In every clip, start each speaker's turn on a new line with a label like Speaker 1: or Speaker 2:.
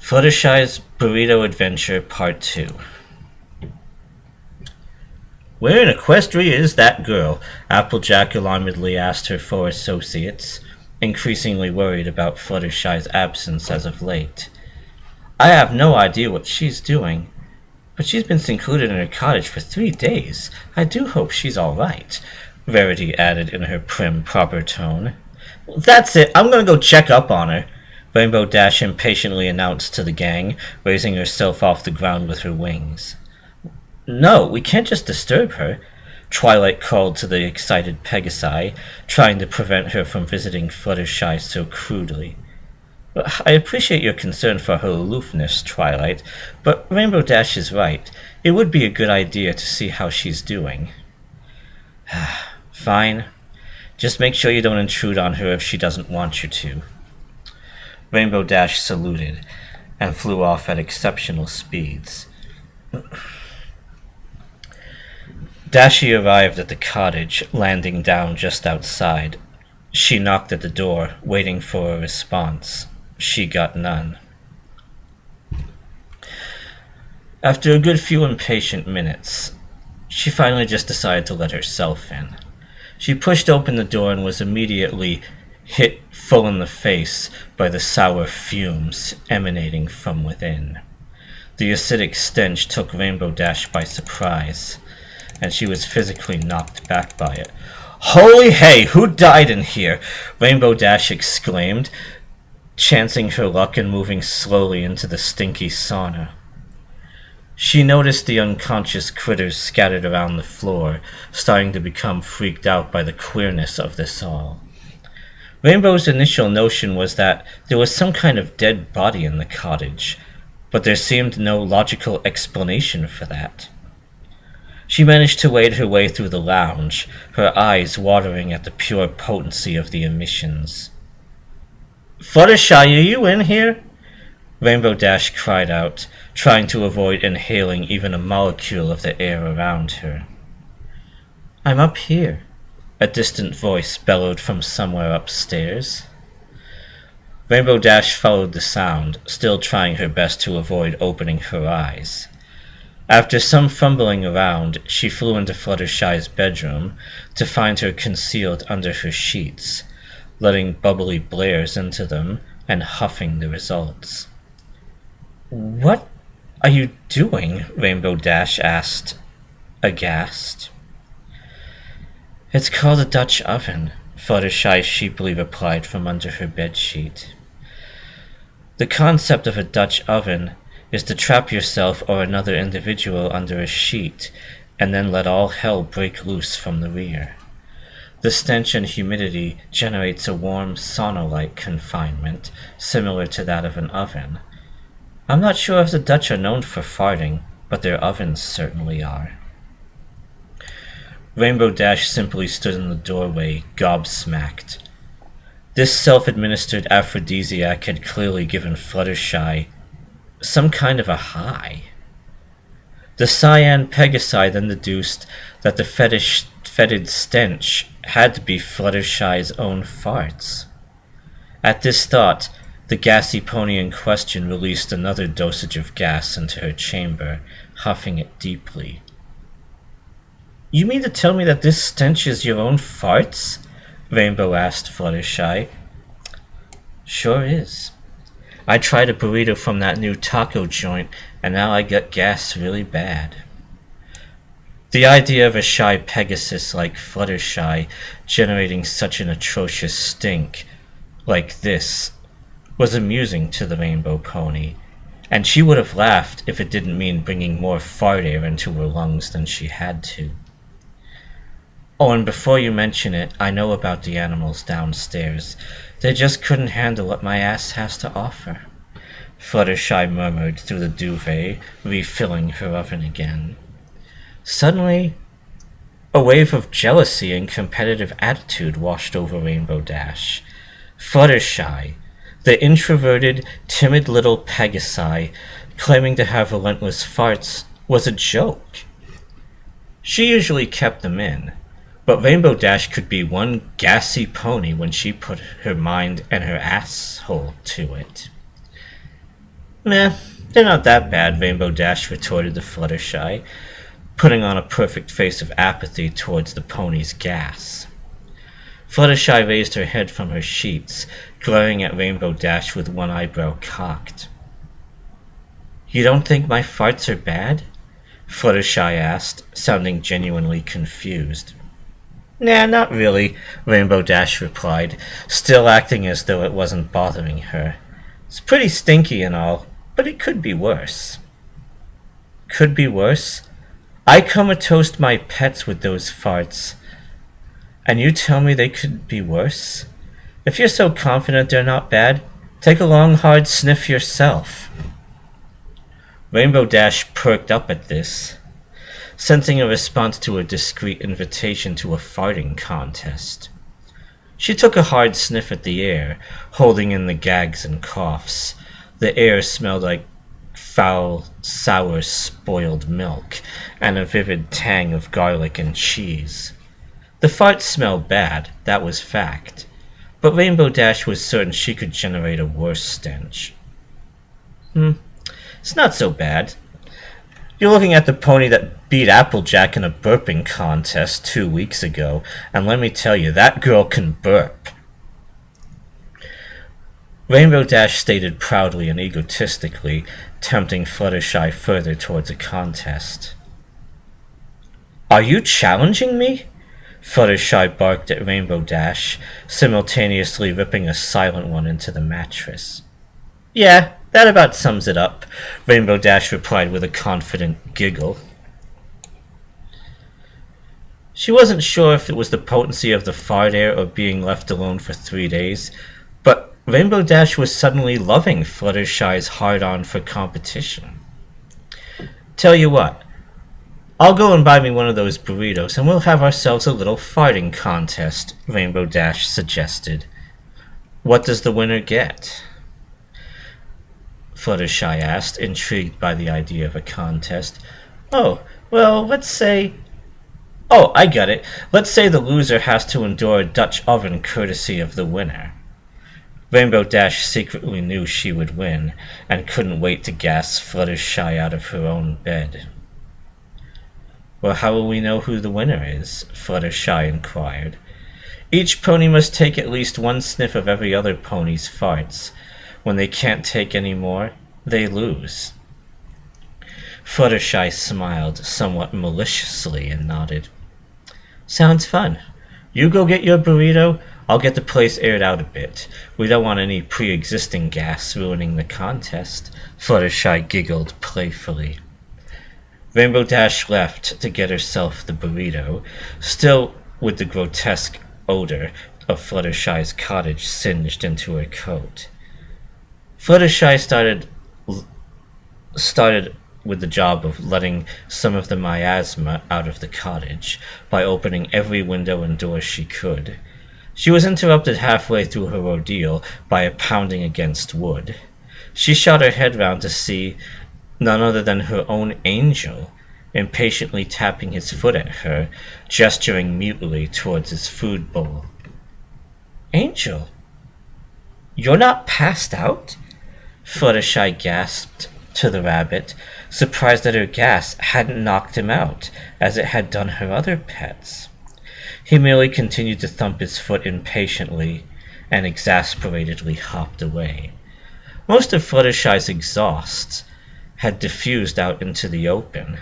Speaker 1: Fluttershy's Burrito Adventure Part 2. Where in Equestria is that girl? Applejack alarmedly asked her four associates, increasingly worried about Fluttershy's absence as of late. I have no idea what she's doing, but she's been secluded in her cottage for 3 days. I do hope she's all right, Verity added in her prim, proper tone. That's it, I'm gonna go check up on her, Rainbow Dash impatiently announced to the gang, raising herself off the ground with her wings. No, we can't just disturb her, Twilight called to the excited Pegasi, trying to prevent her from visiting Fluttershy so crudely. I appreciate your concern for her aloofness, Twilight, but Rainbow Dash is right. It would be a good idea to see how she's doing. Fine. Just make sure you don't intrude on her if she doesn't want you to. Rainbow Dash saluted and flew off at exceptional speeds. Dashie arrived at the cottage, landing down just outside. She knocked at the door, waiting for a response. She got none. After a good few impatient minutes, she finally just decided to let herself in. She pushed open the door and was immediately hit full in the face by the sour fumes emanating from within. The acidic stench took Rainbow Dash by surprise, and she was physically knocked back by it. Holy hey, who died in here? Rainbow Dash exclaimed, chancing her luck and moving slowly into the stinky sauna. She noticed the unconscious critters scattered around the floor, starting to become freaked out by the queerness of this all. Rainbow's initial notion was that there was some kind of dead body in the cottage, but there seemed no logical explanation for that. She managed to wade her way through the lounge, her eyes watering at the pure potency of the emissions. Fluttershy, are you in here? Rainbow Dash cried out, trying to avoid inhaling even a molecule of the air around her. I'm up here, a distant voice bellowed from somewhere upstairs. Rainbow Dash followed the sound, still trying her best to avoid opening her eyes. After some fumbling around, she flew into Fluttershy's bedroom to find her concealed under her sheets, letting bubbly blares into them and huffing the results. What are you doing? Rainbow Dash asked, aghast. It's called a Dutch oven, Fluttershy sheepily replied from under her bedsheet. The concept of a Dutch oven is to trap yourself or another individual under a sheet and then let all hell break loose from the rear. The stench and humidity generates a warm sauna-like confinement similar to that of an oven. I'm not sure if the Dutch are known for farting, but their ovens certainly are. Rainbow Dash simply stood in the doorway, gobsmacked. This self-administered aphrodisiac had clearly given Fluttershy some kind of a high. The cyan Pegasi then deduced that the fetid stench had to be Fluttershy's own farts. At this thought, the gassy pony in question released another dosage of gas into her chamber, huffing it deeply. You mean to tell me that this stench is your own farts? Rainbow asked Fluttershy. Sure is. I tried a burrito from that new taco joint, and now I got gas really bad. The idea of a shy Pegasus like Fluttershy generating such an atrocious stink like this was amusing to the rainbow pony, and she would have laughed if it didn't mean bringing more fart air into her lungs than she had to. Oh, and before you mention it, I know about the animals downstairs. They just couldn't handle what my ass has to offer, Fluttershy murmured through the duvet, refilling her oven again. Suddenly, a wave of jealousy and competitive attitude washed over Rainbow Dash. Fluttershy, the introverted, timid little Pegasi, claiming to have relentless farts, was a joke. She usually kept them in, but Rainbow Dash could be one gassy pony when she put her mind and her asshole to it. Meh, they're not that bad, Rainbow Dash retorted to Fluttershy, putting on a perfect face of apathy towards the pony's gas. Fluttershy raised her head from her sheets, glaring at Rainbow Dash with one eyebrow cocked. You don't think my farts are bad? Fluttershy asked, sounding genuinely confused. Nah, not really, Rainbow Dash replied, still acting as though it wasn't bothering her. It's pretty stinky and all, but it could be worse. Could be worse? I comatose my pets with those farts. And you tell me they could be worse? If you're so confident they're not bad, take a long hard sniff yourself. Rainbow Dash perked up at this, sensing a response to a discreet invitation to a farting contest. She took a hard sniff at the air, holding in the gags and coughs. The air smelled like foul, sour, spoiled milk, and a vivid tang of garlic and cheese. The farts smelled bad, that was fact, but Rainbow Dash was certain she could generate a worse stench. It's not so bad. You're looking at the pony that beat Applejack in a burping contest 2 weeks ago, and let me tell you, that girl can burp. Rainbow Dash stated proudly and egotistically, tempting Fluttershy further towards a contest. Are you challenging me? Fluttershy barked at Rainbow Dash, simultaneously ripping a silent one into the mattress. Yeah, that about sums it up, Rainbow Dash replied with a confident giggle. She wasn't sure if it was the potency of the fart air or being left alone for 3 days, but Rainbow Dash was suddenly loving Fluttershy's hard-on for competition. Tell you what, I'll go and buy me one of those burritos and we'll have ourselves a little farting contest, Rainbow Dash suggested. What does the winner get? Fluttershy asked, intrigued by the idea of a contest. Oh, well, let's say... Oh, I got it. Let's say the loser has to endure a Dutch oven courtesy of the winner. Rainbow Dash secretly knew she would win, and couldn't wait to gas Fluttershy out of her own bed. Well, how will we know who the winner is? Fluttershy inquired. Each pony must take at least one sniff of every other pony's farts. When they can't take any more, they lose. Fluttershy smiled somewhat maliciously and nodded. Sounds fun. You go get your burrito, I'll get the place aired out a bit. We don't want any pre-existing gas ruining the contest. Fluttershy giggled playfully. Rainbow Dash left to get herself the burrito, still with the grotesque odor of Fluttershy's cottage singed into her coat. Fluttershy started with the job of letting some of the miasma out of the cottage by opening every window and door she could. She was interrupted halfway through her ordeal by a pounding against wood. She shot her head round to see none other than her own Angel, impatiently tapping his foot at her, gesturing mutely towards his food bowl. Angel, you're not passed out? Fluttershy gasped to the rabbit, surprised that her gas hadn't knocked him out, as it had done her other pets. He merely continued to thump his foot impatiently, and exasperatedly hopped away. Most of Fluttershy's exhaust had diffused out into the open,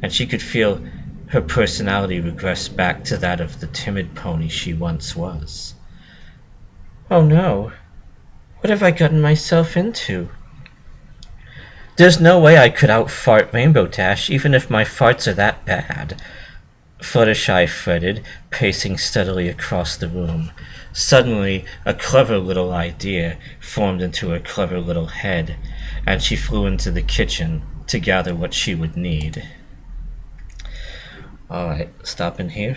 Speaker 1: and she could feel her personality regress back to that of the timid pony she once was. Oh no, what have I gotten myself into? There's no way I could out-fart Rainbow Dash, even if my farts are that bad. Fluttershy fretted, pacing steadily across the room. Suddenly, a clever little idea formed into her clever little head, and she flew into the kitchen to gather what she would need. Alright, stopping here.